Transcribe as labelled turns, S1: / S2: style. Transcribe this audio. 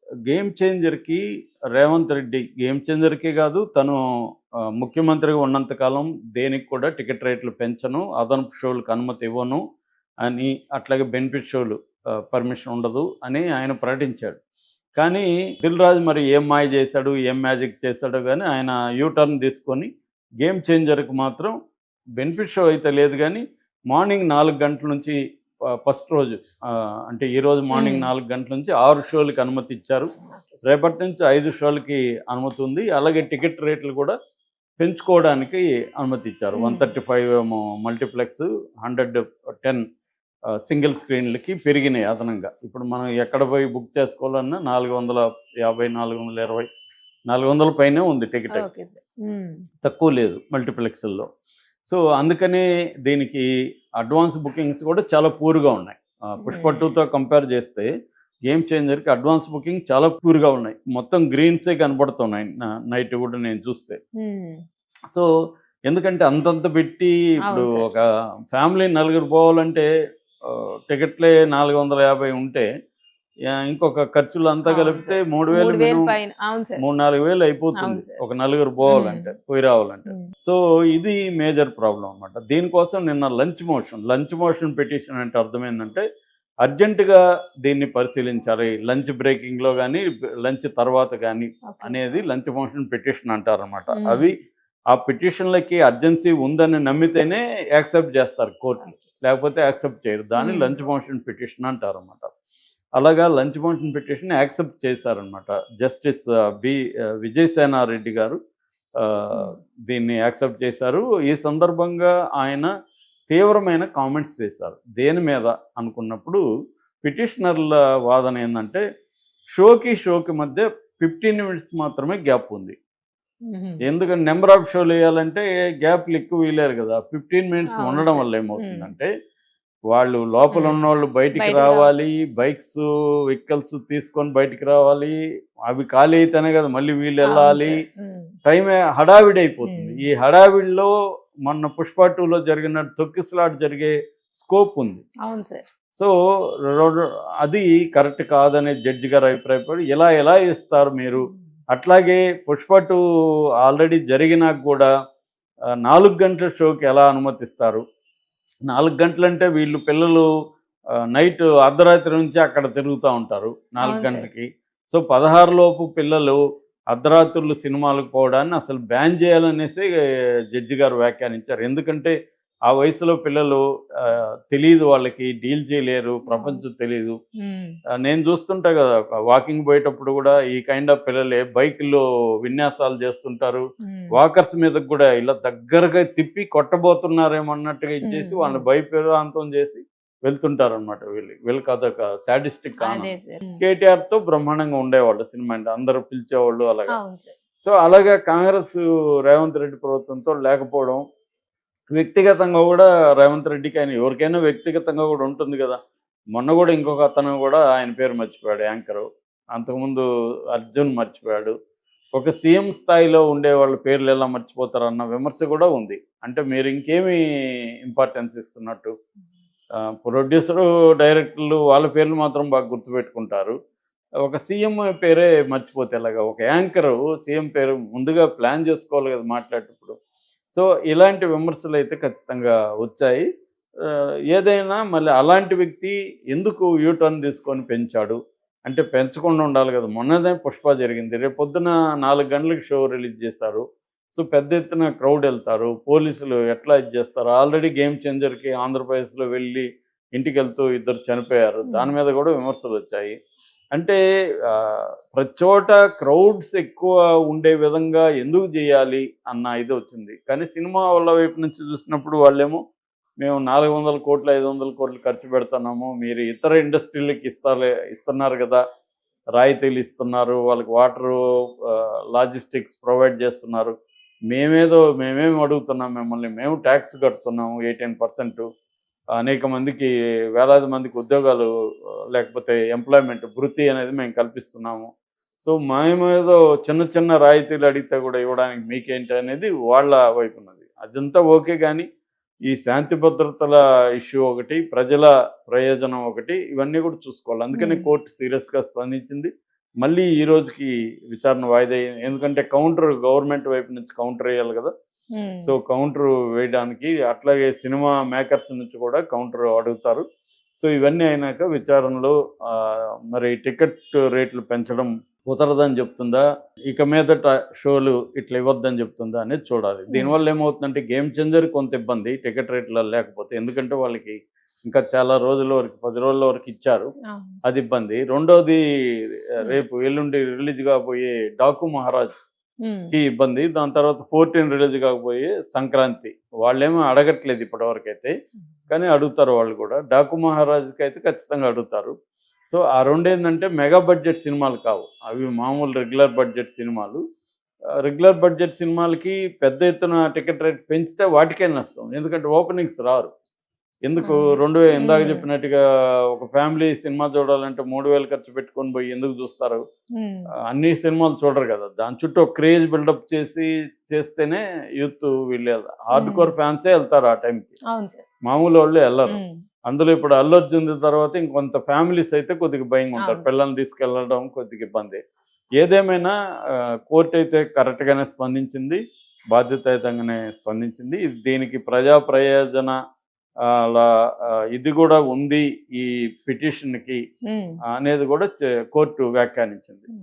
S1: Game చేంజర్‌కి Revanth Reddy game చేంజర్‌కే కాదు, తను ముఖ్యమంత్రిగా ఉన్నంత కాలం దేనికి కూడా టికెట్ రేట్లు పెంచను, అదనపు షోలకు అనుమతి ఇవ్వను అని, అట్లాగే బెనిఫిట్ షోలు పర్మిషన్ ఉండదు అని ఆయన ప్రకటించాడు. కానీ దిల్ రాజు మరి ఏం మాయ చేశాడు, ఏం మ్యాజిక్ చేశాడో గానీ ఆయన యూటర్న్ తీసుకొని గేమ్ చేంజర్‌కి మాత్రం బెనిఫిట్ షో అయితే లేదు గానీ, మార్నింగ్ 4 గంటల నుంచి ఫస్ట్ రోజు అంటే ఈరోజు మార్నింగ్
S2: హ్మ్.
S1: 4 గంటల నుంచి 6 షోలకి అనుమతి ఇచ్చారు. రేపటి నుంచి 5 షోలకి అనుమతి ఉంది. అలాగే టికెట్ రేట్లు కూడా పెంచుకోవడానికి అనుమతి ఇచ్చారు.
S2: హ్మ్.
S1: 135 ఏమో మల్టీప్లెక్స్, 110 సింగిల్ స్క్రీన్‌లకి పెరిగినాయి అదనంగా. ఇప్పుడు మనం ఎక్కడ పోయి బుక్ చేసుకోవాలన్నా 450, 420, 400 పైనే ఉంది టికెట్.
S2: Okay sir. హ్మ్.
S1: తక్కువ లేదు మల్టీప్లెక్స్‌ల్లో. సో, అందుకని దీనికి అడ్వాన్స్ బుకింగ్స్ కూడా చాలా పూర్‌గా ఉన్నాయి. 'పుష్ప
S2: హ్మ్.
S1: 2'తో కంపేర్ చేస్తే గేమ్ చేంజర్‌కి అడ్వాన్స్ బుకింగ్ చాలా పూర్‌గా ఉన్నాయి. మొత్తం గ్రీన్సే కనపడుతున్నాయి నైట్ కూడా నేను చూస్తే.
S2: హ్మ్.
S1: సో, ఎందుకంటే అంతంత పెట్టి ఇప్పుడు
S2: అవును సార్.
S1: ఒక ఫ్యామిలీ నలుగురు పోవాలంటే టికెట్లే 450 ఉంటే ఇంకొక ఖర్చులంతా
S2: అవును
S1: కలిపితే
S2: సార్.
S1: 3000
S2: 3000
S1: మినిమం
S2: పైన. అవును సార్.
S1: 3, 4000
S2: అవును
S1: అయిపోతుంది.
S2: సార్.
S1: ఒక నలుగురు
S2: హ్మ్.
S1: పోవాలంటే, పోయి రావాలంటే.
S2: హ్మ్.
S1: సో, ఇది మేజర్ ప్రాబ్లమ్ అనమాట. దీనికోసం నిన్న లంచ్ మోషన్ పిటిషన్ అంటే అర్థమైందంటే, అర్జెంట్‌గా దీన్ని పరిశీలించాలి. లంచ్ బ్రేకింగ్‌లో గానీ, లంచ్ తర్వాత గానీ
S2: ఓకే.
S1: అనేది లంచ్ మోషన్ పిటిషన్ అంటారనమాట.
S2: హ్మ్.
S1: అవి ఆ పిటిషన్‌లకి అర్జెన్సీ ఉందని నమ్మితేనే యాక్సెప్ట్ చేస్తారు కోర్టులు.
S2: ఓకే.
S1: లేకపోతే యాక్సెప్ట్ చేయరు. దాన్ని
S2: హ్మ్.
S1: లంచ్ మోషన్ పిటిషన్ అంటారనమాట. అలాగా లంచ్ మోషన్ పిటిషన్ యాక్సెప్ట్ చేశారనమాట. జస్టిస్ విజయసేనారెడ్డి గారు ఆహ్,
S2: హ్మ్.
S1: దీన్ని యాక్సెప్ట్ చేశారు. ఈ సందర్భంగా ఆయన తీవ్రమైన కామెంట్స్ చేశారు. దేని మీద అనుకున్నప్పుడు పిటిషనర్ల వాదన ఏందంటే, షోకి మధ్య 15 మినిట్స్ మాత్రమే గ్యాప్ ఉంది.
S2: హుహు.
S1: ఎందుకంటే నంబర్ ఆఫ్ షోలేయాలంటే గ్యాప్‌లు ఎక్కువ ఇయ్యలేరు గదా! 15 మినిట్స్
S2: అవును
S1: ఉండడం
S2: సార్.
S1: వల్ల
S2: హ్మ్.
S1: ఏమవుతుందంటే, వాళ్ళు లోపల
S2: హ్మ్.
S1: ఉన్నోళ్ళు బయటికి
S2: బయటికి
S1: రావాలి. వెహికల్స్ తీసుకొని బయటికి రావాలి. అవి ఖాళీ అయితేనే గదా మళ్ళీ
S2: అవును
S1: వీళ్ళెళ్ళాలి.
S2: సార్. హ్మ్.
S1: టైమే హడావిడైపోతుంది.
S2: హ్మ్.
S1: ఈ హడావిడిలో మొన్న 'పుష్ప 2'లో జరిగినట్టు తొక్కిసలాట జరిగే స్కోప్ ఉంది.
S2: అవును సార్.
S1: సో, రొ అది కరెక్ట్ కాదనే జడ్జి గారు అభిప్రాయపడి, ఇలా ఎలా ఇస్తారు మీరు?
S2: హ్మ్.
S1: అట్లాగే 'పుష్ప 2' ఆల్రెడీ జరిగినాక గూడా 4 గంటల షోకి ఎలా అనుమతిస్తారు? 4 గంటలంటే వీళ్ళు పిల్లలు నైట్ అర్ధరాత్రి నుంచి అక్కడ తిరుగుతా ఉంటారు 4
S2: అవును సార్.
S1: గంటలకి. సో, 16 లోపు పిల్లలు అర్ధరాత్రులు సినిమాలకు పోవడాన్ని అసలు బ్యాన్ చేయాలనేసి జడ్జి గారు వ్యాఖ్యానించారు. ఎందుకంటే, ఆ వయసులో పిల్లలు తెలీదు వాళ్ళకి, డీల్ చేయలేరు,
S2: అవును
S1: ప్రపంచం
S2: సార్.
S1: తెలీదు.
S2: హ్మ్.
S1: నేను చూస్తుంటా గదా! వాకింగ్ పోయేటప్పుడు గూడా ఈ కైండ్ ఆఫ్ పిల్లలే బైకుల్లో విన్యాసాలు చేస్తుంటారు.
S2: హ్మ్.
S1: వాకర్స్ మీదకి గూడా ఇలా దగ్గరగా తిప్పి కొట్టబోతున్నారేమో అన్నట్టుగా
S2: హ్మ్.
S1: ఇచ్చేసి వాళ్ళని
S2: హ్మ్.
S1: భయప్రాంతం చేసి వెళ్తుంటారనమాట వీళ్ళు. వీళ్ళకి అదొక సాడిస్టిక్
S2: అదే
S1: ఆనందం.
S2: సార్. హ్మ్.
S1: కేటీఆర్‌తో బ్రహ్మాండంగా ఉండేవాళ్ళు సినిమా అంటే. అందరూ పిలిచేవాళ్ళు అలాగా.
S2: అవును సార్.
S1: సో, అలాగా కాంగ్రెస్ రేవంత్ రెడ్డి ప్రభుత్వంతో లేకపోవడం, వ్యక్తిగతంగా గూడా రేవంత్ రెడ్డికి ఆయన ఎవరికైనా వ్యక్తిగతంగా గూడా ఉంటుంది గదా! మొన్న గూడా ఇంకొక అతను గూడా ఆయన పేరు మర్చిపోయాడు యాంకరు. అంతకుముందు అర్జున్ మర్చిపోయాడు. ఒక సీఎం స్థాయిలో ఉండే వాళ్ళ పేర్లు ఎలా మర్చిపోతారన్న విమర్శ గూడా ఉంది. అంటే మీరు ఇంకేమి ఇంపార్టెన్స్ ఇస్తున్నట్టు? ప్రొడ్యూసరు, డైరెక్టర్లు వాళ్ళ పేర్లు మాత్రం బాగా గుర్తుపెట్టుకుంటారు. ఒక సీఎం పేరే మర్చిపోతే ఎలాగా? ఒక యాంకరు సీఎం పేరు ముందుగా ప్లాన్ జేసుకోవాలి గదా! మాట్లాడేటప్పుడు. సో, ఇలాంటి విమర్శలైతే ఖచ్చితంగా వచ్చాయి. ఏదైనా మళ్ళీ అలాంటి వ్యక్తి ఎందుకు యూ టర్న్ తీసుకొని పెంచాడు? అంటే పెంచకుండా ఉండాలి గదా! మొన్ననే 'పుష్ప' జరిగింది. రేపొద్దున 4 గంటలకి షో రిలీజ్ జేశారు. సో, పెద్ద ఎత్తున క్రౌడెళ్తారు. పోలీసులు ఎట్లా ఇది జేస్తారు? ఆల్రెడీ 'గేమ్ చేంజర్‌కి' ఆంధ్రప్రదేశ్‌లో వెళ్ళి ఇంటికెళ్తూ ఇద్దరు చనిపోయారు.
S2: హ్మ్.
S1: దాని మీద గూడా విమర్శలొచ్చాయి. అంటే ప్రతి చోట క్రౌడ్స్ ఎక్కువ ఉండే విధంగా ఎందుకు జేయాలి అన్న ఇదొచ్చింది. కానీ సినిమా వాళ్ళ వైపు నుంచి చూసినప్పుడు వాళ్ళేమో మేము 400,00,00,000, 500,00,00,000 ఖర్చు పెడుతున్నాము. మీరు ఇతర ఇండస్ట్రీలకి ఇస్తున్నారు గదా! రాయితీలు ఇస్తున్నారు. వాళ్ళకి వాటరు లాజిస్టిక్స్ ప్రొవైడ్ జేస్తున్నారు. మేమేమి అడుగుతున్నాం మిమ్మల్ని? మేము టాక్స్ కడుతున్నాము 18%. అనేక మందికి, వేలాది మందికి ఉద్యోగాలు లేకపోతే ఎంప్లాయ్‌మెంట్ వృత్తి అనేది మేము కల్పిస్తున్నాము. సో, మేమేదో చిన్న చిన్న రాయితీలు అడిగితే గూడా ఇవ్వడానికి మీకేంటి అనేది వాళ్ళ వైపున్నది. అదంతా ఓకే గానీ, ఈ శాంతి భద్రతల ఇష్యూ ఒకటి, ప్రజల ప్రయోజనం ఒకటి, ఇవన్నీ గూడా చూసుకోవాలి. అందుకని
S2: హ్మ్.
S1: కోర్ట్ సీరియస్‌గా స్పందించింది. మళ్ళీ ఈ రోజుకి విచారణ వాయిదా ఎందుకంటే కౌంటర్ గవర్నమెంట్ వైపు నుంచి కౌంటర్ వేయాలి కదా. సో కౌంటర్ వేయడానికి అట్లాగే సినిమా మేకర్స్ నుంచి కూడా కౌంటర్ అడుగుతారు. సో ఇవన్నీ అయినాక విచారణలో మరి టికెట్ రేట్లు పెంచడం కుదరదని చెప్తుందా, ఇక మీదట షోలు ఇట్లా ఇవ్వద్దని చెప్తుందా అనేది చూడాలి. దీనివల్ల ఏమవుతుందంటే గేమ్ చేంజర్ కొంత ఇబ్బంది టికెట్ రేట్లు లేకపోతే, ఎందుకంటే వాళ్ళకి ఇంకా చాలా రోజుల వరకు 10 రోజుల వరకు ఇచ్చారు, అది ఇబ్బంది. రెండోది రేపు ఎల్లుండి రిలీజ్ కాబోయే డాకు మహారాజ్ కి ఇబ్బంది. దాని తర్వాత 14 రిలీజ్ కాకపోయే సంక్రాంతి. వాళ్ళేమో అడగట్లేదు ఇప్పటివరకు అయితే, కానీ అడుగుతారు వాళ్ళు కూడా. డాకు మహారాజ్కి అయితే ఖచ్చితంగా అడుగుతారు. సో ఆ రెండేంటంటే మెగా బడ్జెట్ సినిమాలు కావు, అవి మామూలు రెగ్యులర్ బడ్జెట్ సినిమాలు. రెగ్యులర్ బడ్జెట్ సినిమాలకి పెద్ద ఎత్తున టికెట్ రేట్ పెంచితే వాటికే నష్టం, ఎందుకంటే ఓపెనింగ్స్ రారు. ఎందుకు ఇందాక చెప్పినట్టుగా ఒక ఫ్యామిలీ సినిమా చూడాలంటే 3000 ఖర్చు పెట్టుకొని పోయి ఎందుకు చూస్తారు? అన్ని సినిమాలు చూడరు కదా. దాని చుట్టూ ఒక క్రేజ్ బిల్డప్ చేస్తేనే యూత్ వీళ్ళు హార్డ్ కోర్ ఫ్యాన్సే వెళ్తారు ఆ టైంకి, మామూలు వాళ్ళు వెళ్ళరు. అందులో ఇప్పుడు అల్లు అర్జున్ తర్వాత ఇంకొంత ఫ్యామిలీస్ అయితే కొద్దిగా భయంగా ఉంటారు, పిల్లల్ని తీసుకెళ్ళడం కొద్దిగా ఇబ్బంది. ఏదేమైనా కోర్టు అయితే కరెక్ట్గానే స్పందించింది, బాధ్యతాయుతంగానే స్పందించింది. దీనికి ప్రజా ప్రయోజన అలా ఇది కూడా ఉంది ఈ పిటిషన్కి అనేది కూడా కోర్టు వ్యాఖ్యానించింది.